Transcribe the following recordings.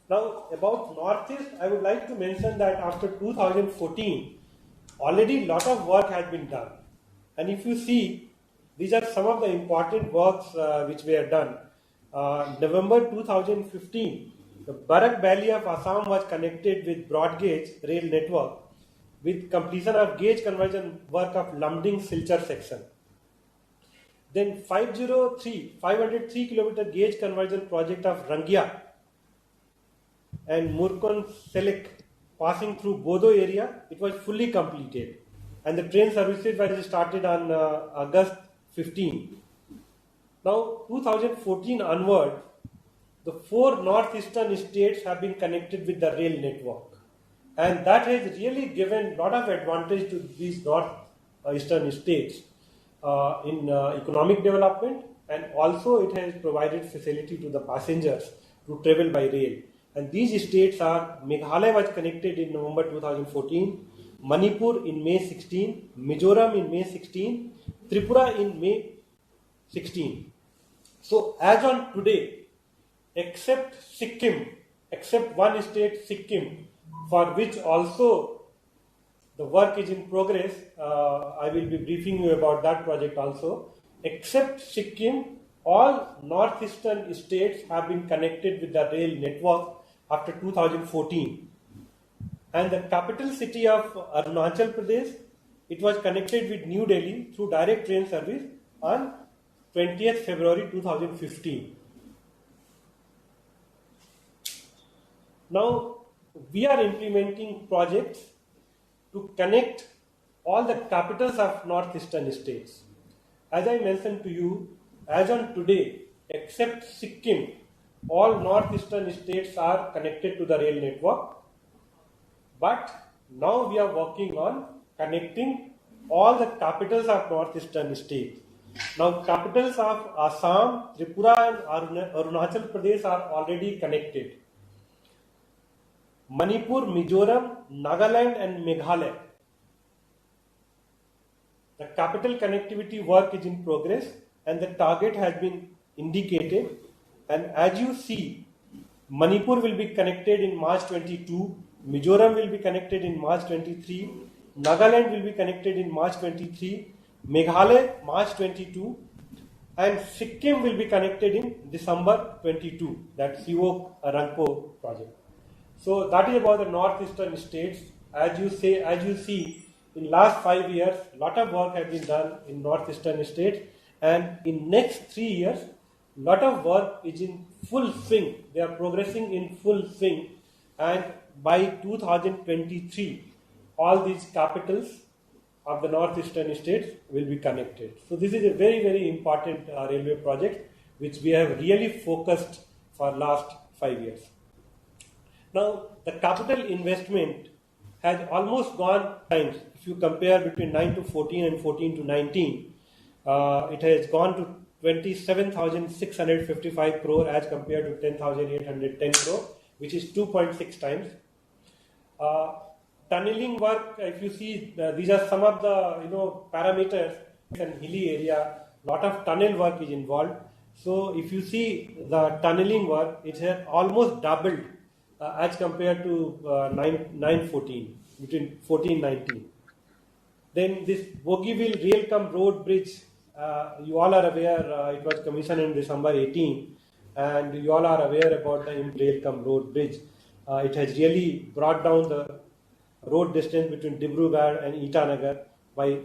Now, about Northeast, I would like to mention that after 2014, already a lot of work has been done. And if you see, these are some of the important works which we have done. November 2015, the Barak Valley of Assam was connected with broad gauge rail network with completion of gauge conversion work of Lumding Silchar section. Then 503 kilometer gauge conversion project of Rangia and Murkon Selek passing through Bodo area, it was fully completed. And the train services were started on August 15. Now, 2014 onward, the 4 northeastern states have been connected with the rail network. And that has really given a lot of advantage to these northeastern states in economic development, and also it has provided facility to the passengers to travel by rail. And these states are Meghalaya was connected in November 2014, Manipur in May 16, Mizoram in May 16, Tripura in May 16. So as on today, except Sikkim, except one state, Sikkim, for which also the work is in progress, I will be briefing you about that project also. Except Sikkim, all northeastern states have been connected with the rail network after 2014. And the capital city of Arunachal Pradesh, it was connected with New Delhi through direct train service on 20th February 2015. Now, we are implementing projects to connect all the capitals of northeastern states. As I mentioned to you, as on today, except Sikkim, all northeastern states are connected to the rail network. But now we are working on connecting all the capitals of northeastern states. Now, capitals of Assam, Tripura and Arunachal Pradesh are already connected. Manipur, Mizoram, Nagaland and Meghalaya. The capital connectivity work is in progress and the target has been indicated. And as you see, Manipur will be connected in March 22, Mizoram will be connected in March 23, Nagaland will be connected in March 23, Meghalaya March 22, and Sikkim will be connected in December 22. That's Siwok Rangpo project. So that is about the northeastern states. As you see, in last 5 years, lot of work has been done in northeastern states, and in next 3 years, lot of work is in full swing. They are progressing in full swing, and by 2023, all these capitals of the northeastern states will be connected. So this is a very, very important railway project which we have really focused for last 5 years. Now, the capital investment has almost gone times. If you compare between 9 to 14 and 14 to 19, it has gone to 27,655 crore as compared to 10,810 crore, which is 2.6 times. Tunneling work, if you see, these are some of the parameters. In hilly area, lot of tunnel work is involved. So if you see the tunneling work, it has almost doubled as compared to 914, between 14-19. Then this Bogeyville Rail Road Bridge, you all are aware, it was commissioned in December 18, and you all are aware about the Rail Road Bridge. It has really brought down the road distance between Dibrugarh and Itanagar by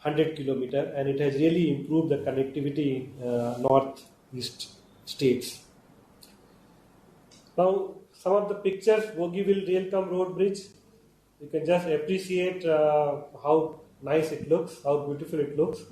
100 kilometers, and it has really improved the connectivity in northeast states. Now, some of the pictures, Bogeyville Rail Road Bridge, you can just appreciate how nice it looks, how beautiful it looks.